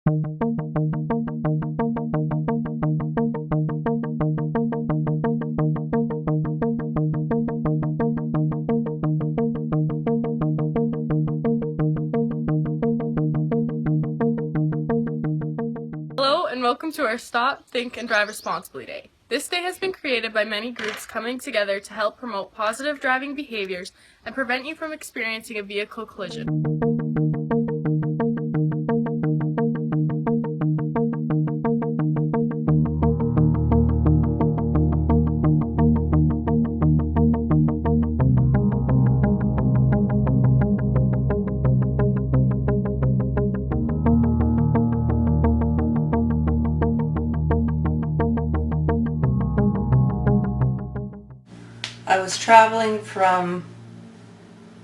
Hello and welcome to our Stop, Think, and Drive Responsibly Day. This day has been created by many groups coming together to help promote positive driving behaviors and prevent you from experiencing a vehicle collision. I was traveling from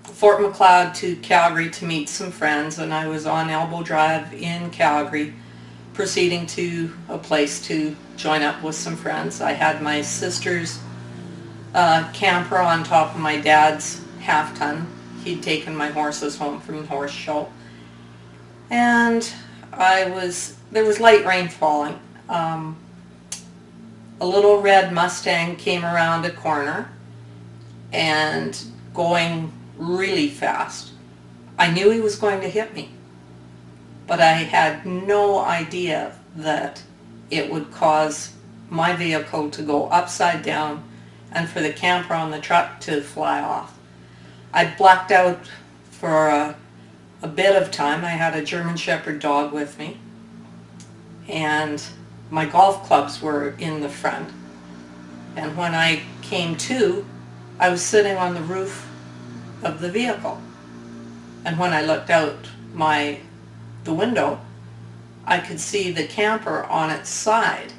Fort Macleod to Calgary to meet some friends, and I was on Elbow Drive in Calgary, proceeding to a place to join up with some friends. I had my sister's camper on top of my dad's half-ton. He'd taken my horses home from the horse show, and there was light rain falling. A little red Mustang came around a corner and going really fast. I knew he was going to hit me, but I had no idea that it would cause my vehicle to go upside down and for the camper on the truck to fly off. I blacked out for a bit of time. I had a German Shepherd dog with me, and my golf clubs were in the front. And when I came to, I was sitting on the roof of the vehicle. And when I looked out the window, I could see the camper on its side.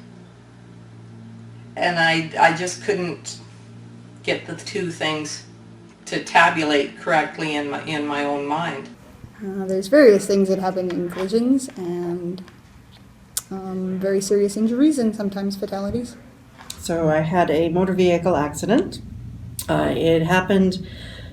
And I just couldn't get the two things to tabulate correctly in my own mind. There's various things that happen in collisions, and very serious injuries and sometimes fatalities. So I had a motor vehicle accident. It happened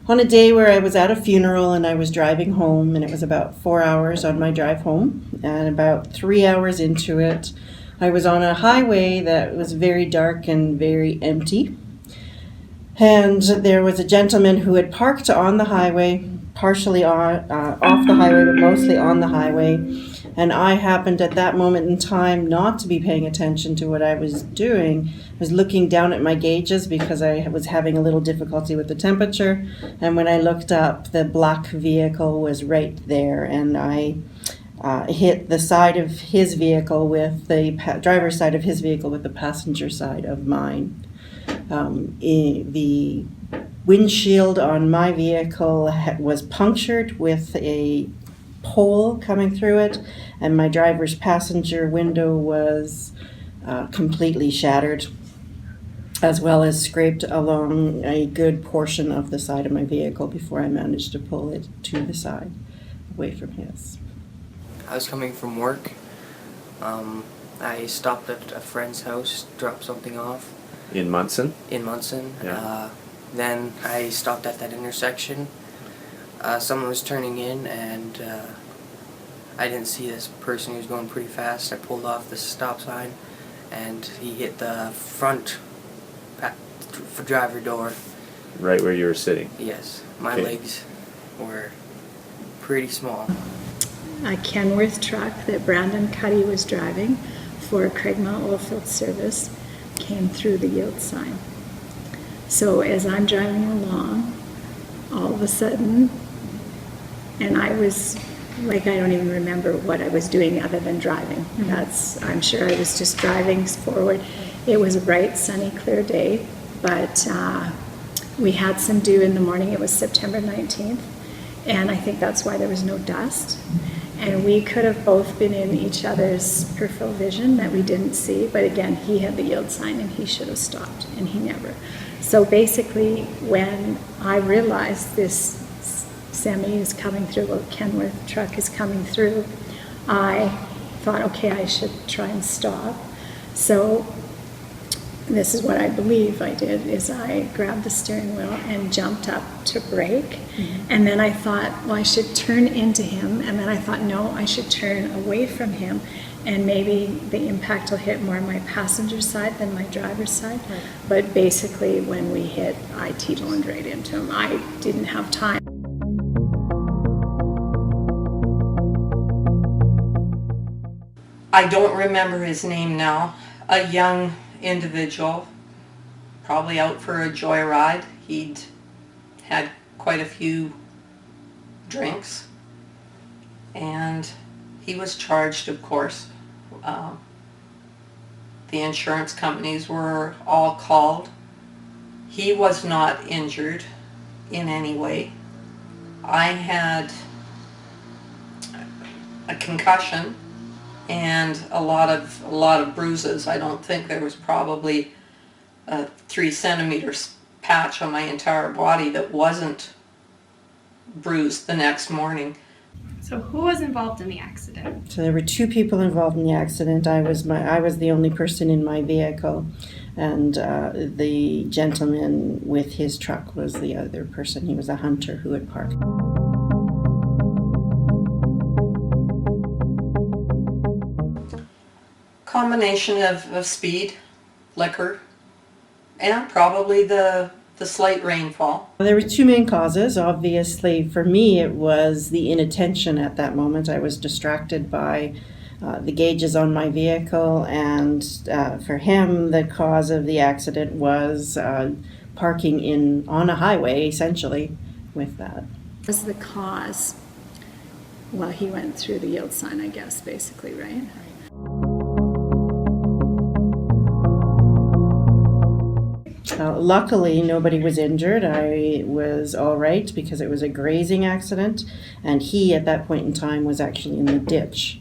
on a day where I was at a funeral and I was driving home, and it was about 4 hours on my drive home, and about 3 hours into it I was on a highway that was very dark and very empty, and there was a gentleman who had parked on the highway, partially off the highway but mostly on the highway, and I happened at that moment in time not to be paying attention to what I was doing. I was looking down at my gauges because I was having a little difficulty with the temperature, and when I looked up, the black vehicle was right there, and I hit the side of his vehicle with the driver's side of his vehicle with the passenger side of mine. The windshield on my vehicle was punctured with a pole coming through it, and my driver's passenger window was completely shattered, as well as scraped along a good portion of the side of my vehicle before I managed to pull it to the side, away from his. I was coming from work. I stopped at a friend's house, dropped something off. In Munson? In Munson. Yeah. Then I stopped at that intersection. Someone was turning in, and I didn't see this person. He was going pretty fast. I pulled off the stop sign, and he hit the front driver door. Right where you were sitting? Yes. My Okay. legs were pretty small. A Kenworth truck that Brandon Cuddy was driving for Craigmont Oilfield Service came through the yield sign. So as I'm driving along, all of a sudden, and I was like, I don't even remember what I was doing other than driving. I'm sure I was just driving forward. It was a bright, sunny, clear day, but we had some dew in the morning. It was September 19th, and I think that's why there was no dust. And we could have both been in each other's peripheral vision that we didn't see, but again, he had the yield sign and he should have stopped, and he never. So basically, when I realized this semi is coming through, or Kenworth truck is coming through, I thought, okay, I should try and stop. So this is what I believe I did, is I grabbed the steering wheel and jumped up to brake. And then I thought, well, I should turn into him. And then I thought, no, I should turn away from him. And maybe the impact will hit more my passenger side than my driver's side. Right. But basically, when we hit, I T-boned right into him. I didn't have time. I don't remember his name now. A young individual, probably out for a joyride. He'd had quite a few drinks, and he was charged, of course. The insurance companies were all called. He was not injured in any way. I had a concussion and a lot of bruises. I don't think there was probably a 3 centimeter patch on my entire body that wasn't bruised the next morning. So who was involved in the accident? So there were 2 people involved in the accident. I was the only person in my vehicle, and the gentleman with his truck was the other person. He was a hunter who had parked. Combination of speed, liquor, and probably the slight rainfall. There were 2 main causes. Obviously, for me, it was the inattention at that moment. I was distracted by the gauges on my vehicle, and for him, the cause of the accident was parking on a highway, essentially, with that. Was the cause? Well, he went through the yield sign, I guess, basically, right? Luckily, nobody was injured. I was all right because it was a grazing accident, and he, at that point in time, was actually in the ditch.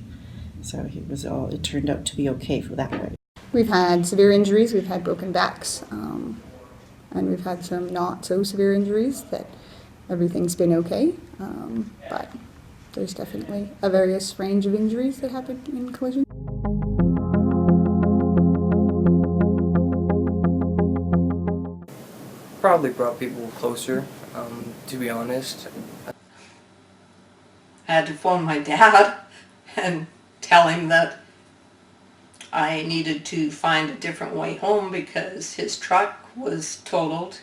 So it turned out to be okay for that way. We've had severe injuries, we've had broken backs, and we've had some not so severe injuries that everything's been okay. But there's definitely a various range of injuries that happen in collisions. Probably brought people closer, to be honest. I had to phone my dad and tell him that I needed to find a different way home because his truck was totaled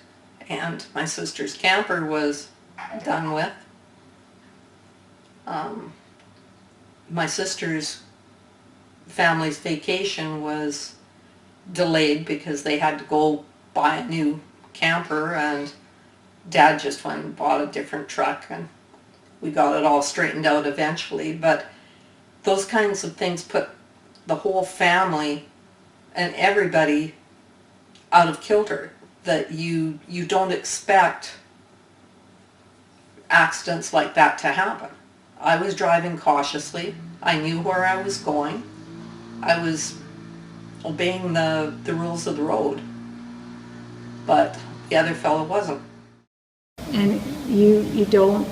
and my sister's camper was done with. My sister's family's vacation was delayed because they had to go buy a new camper, and Dad just went and bought a different truck, and we got it all straightened out eventually. But those kinds of things put the whole family and everybody out of kilter, that you don't expect accidents like that to happen. I was driving cautiously. I knew where I was going. I was obeying the rules of the road. But the other fellow wasn't. And you don't,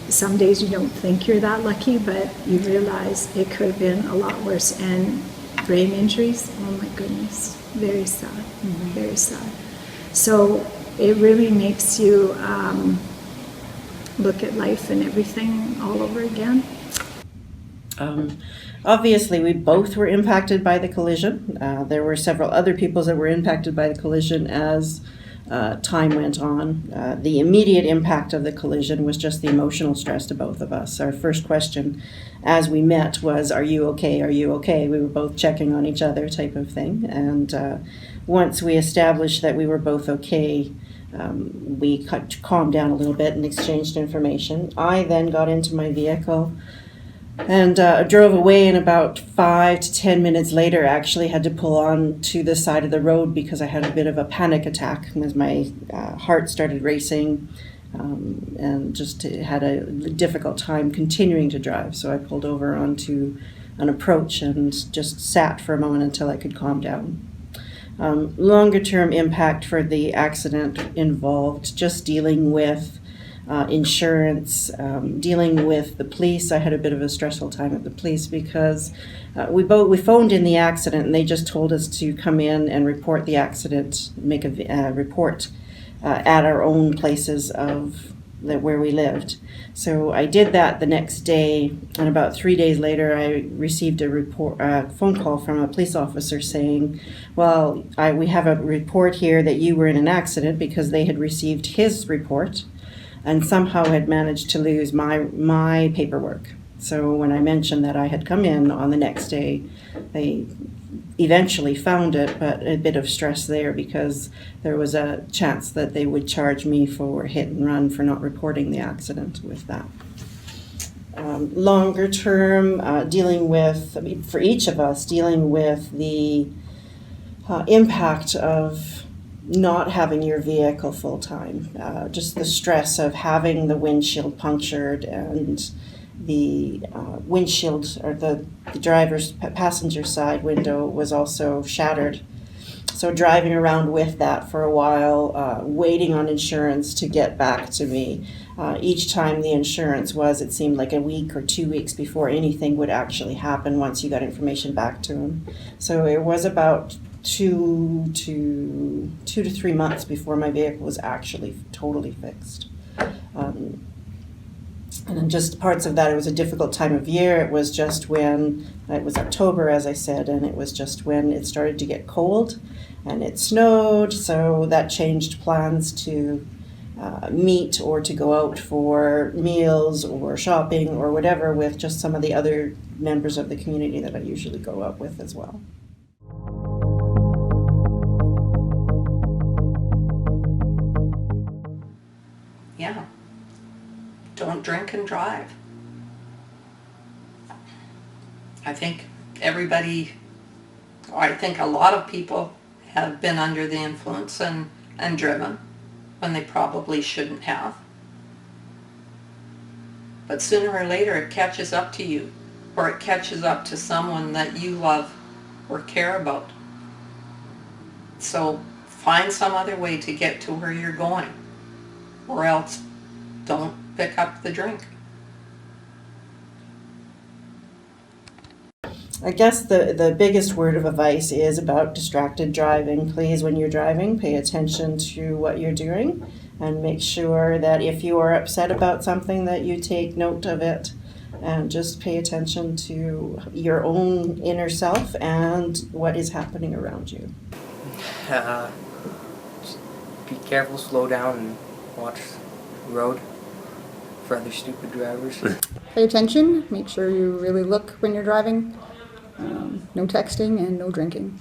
some days you don't think you're that lucky, but you realize it could have been a lot worse. And brain injuries, oh my goodness, very sad, very sad. So it really makes you look at life and everything all over again. Obviously, we both were impacted by the collision. There were several other people that were impacted by the collision as time went on. The immediate impact of the collision was just the emotional stress to both of us. Our first question as we met was, "Are you okay? Are you okay?" We were both checking on each other, type of thing. And once we established that we were both okay, we calmed down a little bit and exchanged information. I then got into my vehicle and drove away, and about 5 to 10 minutes later actually had to pull on to the side of the road because I had a bit of a panic attack as my heart started racing, and just had a difficult time continuing to drive. So I pulled over onto an approach and just sat for a moment until I could calm down. Longer term impact for the accident involved just dealing with insurance, dealing with the police. I had a bit of a stressful time at the police because we phoned in the accident and they just told us to come in and report the accident, make a report at our own places of where we lived. So I did that the next day, and about 3 days later I received a phone call from a police officer saying, well, we have a report here that you were in an accident, because they had received his report and somehow had managed to lose my paperwork. So when I mentioned that I had come in on the next day, they eventually found it, but a bit of stress there because there was a chance that they would charge me for hit and run for not reporting the accident with that. Longer term, dealing with, for each of us, dealing with the impact of not having your vehicle full time, just the stress of having the windshield punctured and the windshield, or the driver's passenger side window, was also shattered. So driving around with that for a while, waiting on insurance to get back to me. Each time the insurance was, it seemed like a week or 2 weeks before anything would actually happen once you got information back to them. So it was about 2 to 3 months before my vehicle was actually totally fixed. And then just parts of that, it was a difficult time of year. It was just when, it was October, as I said, and it was just when it started to get cold and it snowed, so that changed plans to meet or to go out for meals or shopping or whatever with just some of the other members of the community that I usually go out with as well. Yeah. Don't drink and drive. I think a lot of people have been under the influence and driven when they probably shouldn't have. But sooner or later it catches up to you, or it catches up to someone that you love or care about. So find some other way to get to where you're going, or else don't pick up the drink. I guess the biggest word of advice is about distracted driving. Please, when you're driving, pay attention to what you're doing and make sure that if you are upset about something that you take note of it, and just pay attention to your own inner self and what is happening around you. Just be careful, slow down, and watch the road for other stupid drivers. Pay attention, make sure you really look when you're driving. No texting and no drinking.